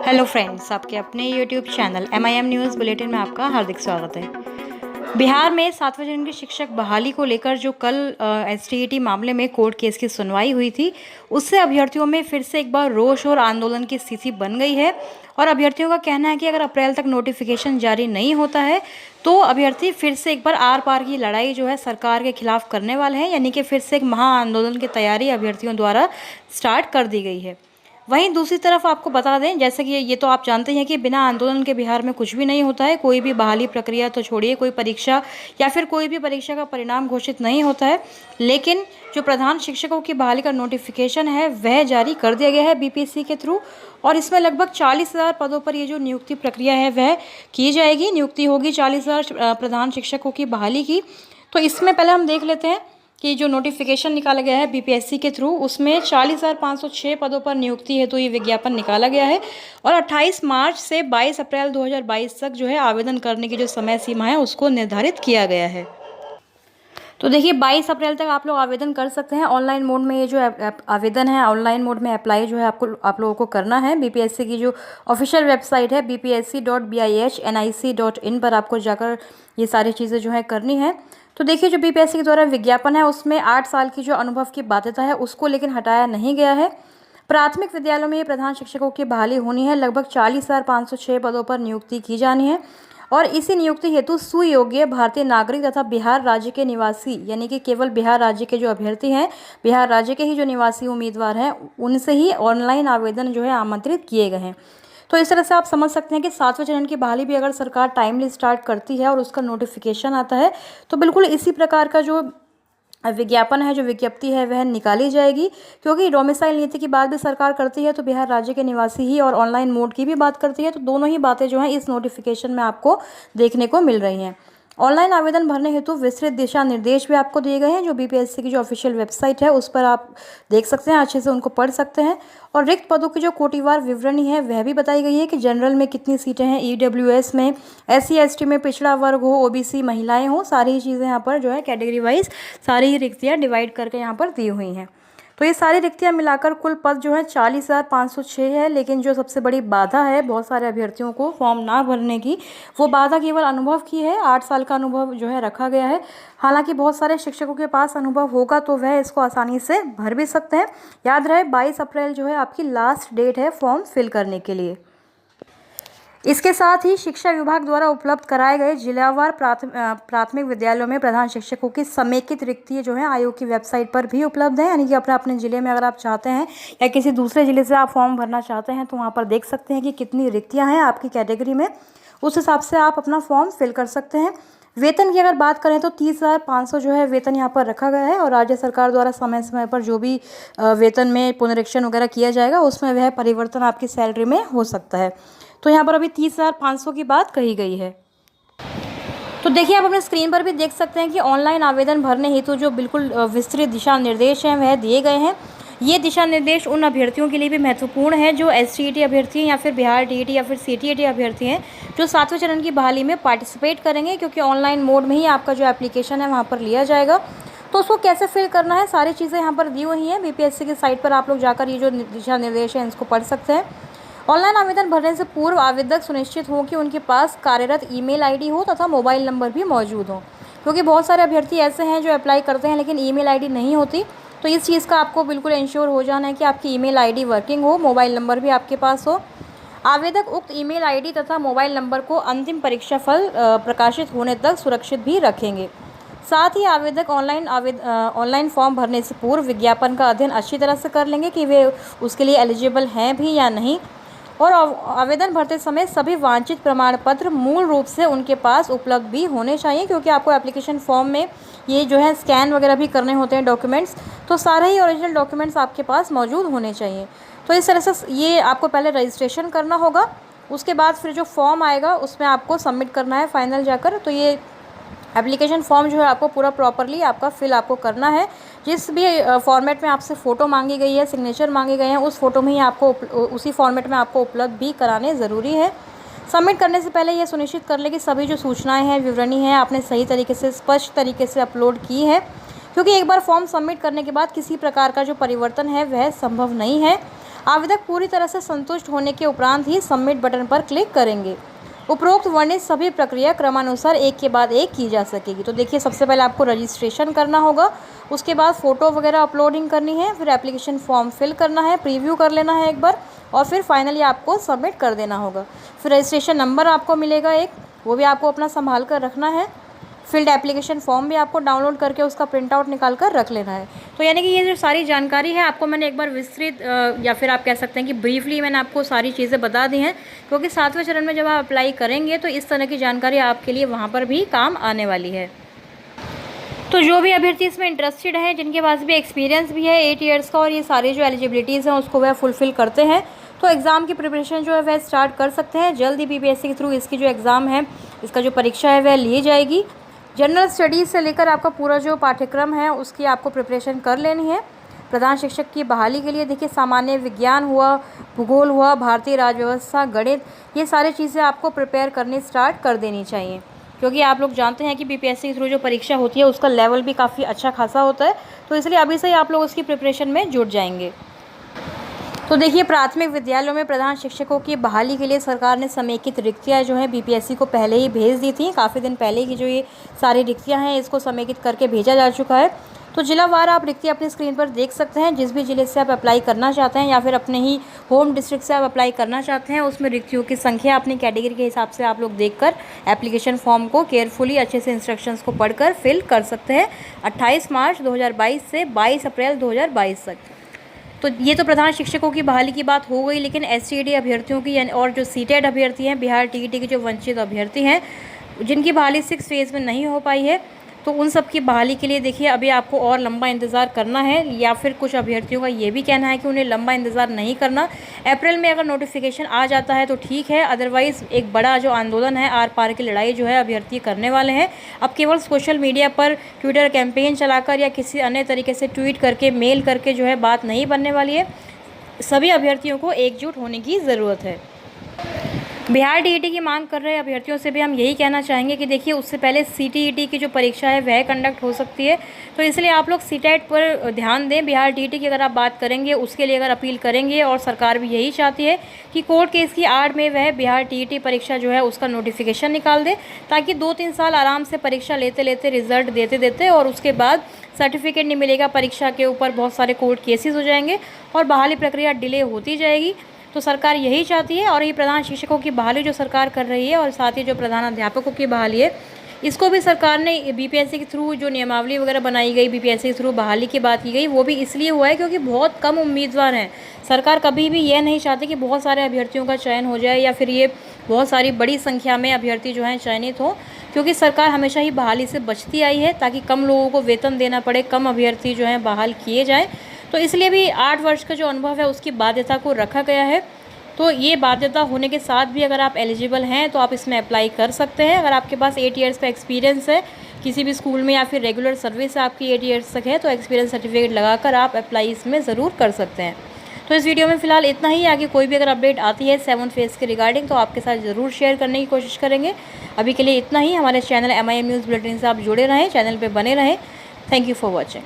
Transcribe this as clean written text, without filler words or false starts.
Hello friends, आपके अपने YouTube channel MIM news bulletin में आपका हार्दिक स्वागत है। बिहार में सातवें चरण की शिक्षक बहाली को लेकर जो कल STET मामले में कोर्ट केस की सुनवाई हुई थी, उससे अभ्यर्थियों में फिर से एक बार रोष और आंदोलन की स्थिति बन गई है। और अभ्यर्थियों का कहना है कि अगर अप्रैल तक नोटिफिकेशन जारी नहीं होता है तो अभ्यर्थी फिर से एक बार आर पार की लड़ाई जो है सरकार के खिलाफ करने वाले हैं, यानी कि फिर से एक महा आंदोलन की तैयारी अभ्यर्थियों द्वारा स्टार्ट कर दी गई है। वहीं दूसरी तरफ आपको बता दें, जैसे कि ये तो आप जानते हैं कि बिना आंदोलन के बिहार में कुछ भी नहीं होता है। कोई भी बहाली प्रक्रिया तो छोड़िए, कोई परीक्षा या फिर कोई भी परीक्षा का परिणाम घोषित नहीं होता है। लेकिन जो प्रधान शिक्षकों की बहाली का नोटिफिकेशन है वह जारी कर दिया गया है BPSC के थ्रू, और इसमें लगभग 40,000 पदों पर ये जो नियुक्ति प्रक्रिया है वह की जाएगी। नियुक्ति होगी 40,000 प्रधान शिक्षकों की बहाली की। तो इसमें पहले हम देख लेते हैं कि जो नोटिफिकेशन निकाला गया है BPSC के थ्रू, उसमें 40,506 पदों पर नियुक्ति हेतु ये विज्ञापन निकाला गया है। और 28 मार्च से 22 अप्रैल 2022 तक जो है आवेदन करने की जो समय सीमा है उसको निर्धारित किया गया है। तो देखिए 22 अप्रैल तक आप लोग आवेदन कर सकते हैं। ऑनलाइन मोड में ये जो आवेदन है, ऑनलाइन मोड में अप्लाई जो है आप लोगों को करना है। BPSC की जो ऑफिशियल वेबसाइट है bpsc.bihnic.in पर आपको जाकर ये सारी चीज़ें जो है करनी है। तो देखिए जो BPSC के द्वारा विज्ञापन है उसमें 8 साल की जो अनुभव की बाध्यता है उसको लेकिन हटाया नहीं गया है। प्राथमिक विद्यालयों में प्रधान शिक्षकों की बहाली होनी है। लगभग 40,506 पदों पर नियुक्ति की जानी है और इसी नियुक्ति हेतु सुयोग्य भारतीय नागरिक तथा बिहार राज्य के निवासी, यानी कि केवल बिहार राज्य के जो अभ्यर्थी हैं, बिहार राज्य के ही जो निवासी उम्मीदवार हैं, उनसे ही ऑनलाइन आवेदन जो है आमंत्रित किए गए हैं। तो इस तरह से आप समझ सकते हैं कि सातवें चरण की बहाली भी अगर सरकार टाइमली स्टार्ट करती है और उसका नोटिफिकेशन आता है तो बिल्कुल इसी प्रकार का जो विज्ञापन है, जो विज्ञप्ति है वह निकाली जाएगी। क्योंकि डोमिसाइल नीति की बात भी सरकार करती है तो बिहार राज्य के निवासी ही, और ऑनलाइन मोड की भी बात करती है, तो दोनों ही बातें जो हैं इस नोटिफिकेशन में आपको देखने को मिल रही हैं। ऑनलाइन आवेदन भरने हेतु विस्तृत दिशा निर्देश भी आपको दिए गए हैं। जो BPSC की जो ऑफिशियल वेबसाइट है उस पर आप देख सकते हैं, अच्छे से उनको पढ़ सकते हैं। और रिक्त पदों की जो कोटिवार विवरणी है वह भी बताई गई है कि जनरल में कितनी सीटें हैं, EWS में, SC ST में, पिछड़ा वर्ग हो, OBC महिलाएं हो, सारी ही चीज़ें यहाँ पर जो है कैटेगरी वाइज सारी ही रिक्तियाँ डिवाइड करके यहाँ पर दी हुई हैं। तो ये सारी रिक्तियाँ मिलाकर कुल पद जो है 40,506 है। लेकिन जो सबसे बड़ी बाधा है बहुत सारे अभ्यर्थियों को फॉर्म ना भरने की, वो बाधा केवल अनुभव की है। 8 साल का अनुभव जो है रखा गया है। हालांकि बहुत सारे शिक्षकों के पास अनुभव होगा तो वह इसको आसानी से भर भी सकते हैं। याद रहे 22 अप्रैल जो है आपकी लास्ट डेट है फॉर्म फिल करने के लिए। इसके साथ ही शिक्षा विभाग द्वारा उपलब्ध कराए गए जिलावार प्राथमिक विद्यालयों में प्रधान शिक्षकों की समेकित रिक्तियाँ जो है आयोग की वेबसाइट पर भी उपलब्ध है। यानी कि अपने ज़िले में अगर आप चाहते हैं या किसी दूसरे ज़िले से आप फॉर्म भरना चाहते हैं तो वहाँ पर देख सकते हैं कि कितनी रिक्तियाँ हैं आपकी कैटेगरी में। उस हिसाब से आप अपना फॉर्म फिल कर सकते हैं। वेतन की अगर बात करें तो 30,500 जो है वेतन यहाँ पर रखा गया है। और राज्य सरकार द्वारा समय समय पर जो भी वेतन में पुनरीक्षण वगैरह किया जाएगा उसमें वह परिवर्तन आपकी सैलरी में हो सकता है। तो यहाँ पर अभी 30,500 की बात कही गई है। तो देखिए आप अपने स्क्रीन पर भी देख सकते हैं कि ऑनलाइन आवेदन भरने हेतु जो बिल्कुल विस्तृत दिशा निर्देश हैं वह दिए गए हैं। ये दिशा निर्देश उन अभ्यर्थियों के लिए भी महत्वपूर्ण है जो STET अभ्यर्थी हैं या फिर बिहार TET या फिर CTET अभ्यर्थी हैं जो सातवें चरण की बहाली में पार्टिसिपेट करेंगे। क्योंकि ऑनलाइन मोड में ही आपका जो एप्लीकेशन है वहाँ पर लिया जाएगा। तो उसको कैसे फिल करना है सारी चीज़ें यहाँ पर दी हुई हैं। BPSC की साइट पर आप लोग जाकर ये जो दिशा निर्देश हैं इसको पढ़ सकते हैं। ऑनलाइन आवेदन भरने से पूर्व आवेदक सुनिश्चित हो कि उनके पास कार्यरत ईमेल आईडी हो तथा मोबाइल नंबर भी मौजूद हो। क्योंकि बहुत सारे अभ्यर्थी ऐसे हैं जो अप्लाई करते हैं लेकिन ईमेल आईडी नहीं होती। तो इस चीज़ का आपको बिल्कुल इंश्योर हो जाना है कि आपकी ईमेल आईडी वर्किंग हो, मोबाइल नंबर भी आपके पास हो। आवेदक उक्त ईमेल आईडी तथा मोबाइल नंबर को अंतिम परीक्षा फल प्रकाशित होने तक सुरक्षित भी रखेंगे। साथ ही आवेदक ऑनलाइन फॉर्म भरने से पूर्व विज्ञापन का अध्ययन अच्छी तरह से कर लेंगे कि वे उसके लिए एलिजिबल हैं भी या नहीं। और आवेदन भरते समय सभी वांछित प्रमाण पत्र मूल रूप से उनके पास उपलब्ध भी होने चाहिए। क्योंकि आपको एप्लीकेशन फॉर्म में ये जो है स्कैन वगैरह भी करने होते हैं डॉक्यूमेंट्स, तो सारे ही ओरिजिनल डॉक्यूमेंट्स आपके पास मौजूद होने चाहिए। तो इस तरह से ये आपको पहले रजिस्ट्रेशन करना होगा, उसके बाद फिर जो फॉर्म आएगा उसमें आपको सबमिट करना है फाइनल जाकर। तो ये एप्लीकेशन फॉर्म जो है आपको पूरा प्रॉपरली आपका फिल आपको करना है। जिस भी फॉर्मेट में आपसे फ़ोटो मांगी गई है, सिग्नेचर मांगे गए हैं, उस फोटो में ही आपको उसी फॉर्मेट में आपको उपलब्ध भी कराने ज़रूरी है। सबमिट करने से पहले यह सुनिश्चित कर लें कि सभी जो सूचनाएं हैं, विवरणी हैं, आपने सही तरीके से, स्पष्ट तरीके से अपलोड की है। क्योंकि एक बार फॉर्म सबमिट करने के बाद किसी प्रकार का जो परिवर्तन है वह संभव नहीं है। आवेदक पूरी तरह से संतुष्ट होने के उपरांत ही सबमिट बटन पर क्लिक करेंगे। उपरोक्त वर्णित सभी प्रक्रिया क्रमानुसार एक के बाद एक की जा सकेगी। तो देखिए, सबसे पहले आपको रजिस्ट्रेशन करना होगा, उसके बाद फ़ोटो वगैरह अपलोडिंग करनी है, फिर एप्लीकेशन फॉर्म फिल करना है, प्रीव्यू कर लेना है एक बार, और फिर फाइनली आपको सबमिट कर देना होगा। फिर रजिस्ट्रेशन नंबर आपको मिलेगा एक, वो भी आपको अपना संभाल कर रखना है। फिल्ड एप्लीकेशन फॉर्म भी आपको डाउनलोड करके उसका प्रिंट आउट निकाल कर रख लेना है। तो यानी कि ये जो सारी जानकारी है आपको मैंने एक बार विस्तृत या फिर आप कह सकते हैं कि ब्रीफली मैंने आपको सारी चीज़ें बता दी हैं, क्योंकि 7वें चरण में जब आप अप्लाई करेंगे तो इस तरह की जानकारी आपके लिए वहाँ पर भी काम आने वाली है। तो जो भी अभ्यर्थी इसमें इंटरेस्टेड है, जिनके पास भी एक्सपीरियंस भी है 8 ईयर्स का और ये सारी जो एलिजिबिलिटीज़ हैं उसको वह फुलफ़िल करते हैं, तो एग्ज़ाम की प्रिपरेशन जो है वह स्टार्ट कर सकते हैं। जल्द ही बीपीएससी के थ्रू इसकी जो एग्ज़ाम है, इसका जो परीक्षा है वह ली जाएगी। जनरल स्टडीज़ से लेकर आपका पूरा जो पाठ्यक्रम है उसकी आपको प्रिपरेशन कर लेनी है। प्रधान शिक्षक की बहाली के लिए देखिए, सामान्य विज्ञान हुआ, भूगोल हुआ, भारतीय राज्य व्यवस्था, गणित, ये सारी चीज़ें आपको प्रिपेयर करनी स्टार्ट कर देनी चाहिए, क्योंकि आप लोग जानते हैं कि बीपीएससी के थ्रू जो परीक्षा होती है उसका लेवल भी काफ़ी अच्छा खासा होता है, तो इसलिए अभी से ही आप लोग उसकी प्रिपरेशन में जुट जाएंगे। तो देखिए, प्राथमिक विद्यालयों में प्रधान शिक्षकों की बहाली के लिए सरकार ने समेकित रिक्तियाँ जो हैं बीपीएससी को पहले ही भेज दी थी। काफ़ी दिन पहले की जो ये सारी रिक्तियाँ हैं इसको समेकित करके भेजा जा चुका है। तो जिलावार आप रिक्तियाँ अपनी स्क्रीन पर देख सकते हैं। जिस भी ज़िले से आप अप्लाई करना चाहते हैं या फिर अपने ही होम डिस्ट्रिक्ट से आप अप्लाई करना चाहते हैं, उसमें रिक्तियों की संख्या अपनी कैटेगरी के हिसाब से आप लोग देखकर एप्लीकेशन फॉर्म को केयरफुली अच्छे से इंस्ट्रक्शंस को पढ़कर फिल कर सकते हैं 28 मार्च 2022 से 22 अप्रैल 2022 तक। तो ये तो प्रधान शिक्षकों की बहाली की बात हो गई, लेकिन एसटीईटी अभ्यर्थियों की और जो सीटेट अभ्यर्थी हैं, बिहार टीईटी के जो वंचित अभ्यर्थी हैं, जिनकी बहाली 6 फेज़ में नहीं हो पाई है, तो उन सब की बहाली के लिए देखिए अभी आपको और लंबा इंतज़ार करना है, या फिर कुछ अभ्यर्थियों का ये भी कहना है कि उन्हें लंबा इंतज़ार नहीं करना। अप्रैल में अगर नोटिफिकेशन आ जाता है तो ठीक है, अदरवाइज़ एक बड़ा जो आंदोलन है, आर पार की लड़ाई जो है अभ्यर्थी करने वाले हैं। अब केवल सोशल मीडिया पर ट्विटर कैंपेन चलाकर या किसी अन्य तरीके से ट्वीट करके, मेल करके जो है बात नहीं बनने वाली है। सभी अभ्यर्थियों को एकजुट होने की ज़रूरत है। बिहार टीईटी की मांग कर रहे अभ्यर्थियों से भी हम यही कहना चाहेंगे कि देखिए, उससे पहले सीटीईटी की जो परीक्षा है वह कंडक्ट हो सकती है, तो इसलिए आप लोग सीटेट पर ध्यान दें। बिहार टीईटी की अगर आप बात करेंगे, उसके लिए अगर अपील करेंगे, और सरकार भी यही चाहती है कि कोर्ट केस की आड़ में वह बिहार टीईटी परीक्षा जो है उसका नोटिफिकेशन निकाल दे, ताकि 2-3 साल आराम से परीक्षा लेते लेते, रिजल्ट देते देते, और उसके बाद सर्टिफिकेट नहीं मिलेगा, परीक्षा के ऊपर बहुत सारे कोर्ट केसेस हो जाएंगे और बहाली प्रक्रिया डिले होती जाएगी। तो सरकार यही चाहती है, और ये प्रधान शिक्षकों की बहाली जो सरकार कर रही है और साथ ही जो प्रधान अध्यापकों की बहाली है, इसको भी सरकार ने बीपीएससी के थ्रू जो नियमावली वगैरह बनाई गई, बीपीएससी के थ्रू बहाली की बात की गई, वो भी इसलिए हुआ है क्योंकि बहुत कम उम्मीदवार हैं। सरकार कभी भी यह नहीं चाहती कि बहुत सारे अभ्यर्थियों का चयन हो जाए, या फिर ये बहुत सारी बड़ी संख्या में अभ्यर्थी जो हैं चयनित हों, क्योंकि सरकार हमेशा ही बहाली से बचती आई है, ताकि कम लोगों को वेतन देना पड़े, कम अभ्यर्थी जो हैं बहाल किए जाएँ। तो इसलिए भी 8 वर्ष का जो अनुभव है उसकी बाध्यता को रखा गया है। तो ये बाध्यता होने के साथ भी अगर आप एलिजिबल हैं तो आप इसमें अप्लाई कर सकते हैं। अगर आपके पास 8 ईयर्स का एक्सपीरियंस है किसी भी स्कूल में, या फिर रेगुलर सर्विस आपकी 8 ईयर्स तक है, तो एक्सपीरियंस सर्टिफिकेट लगाकर आप अप्लाई इसमें ज़रूर कर सकते हैं। तो इस वीडियो में फ़िलहाल इतना ही। आगे कोई भी अगर अपडेट आती है 7th फेज़ के रिगार्डिंग तो आपके साथ ज़रूर शेयर करने की कोशिश करेंगे। अभी के लिए इतना ही। हमारे चैनल MIM न्यूज़ बुलेटिन से आप जुड़े रहें, चैनल पर बने रहें। Thank you for watching.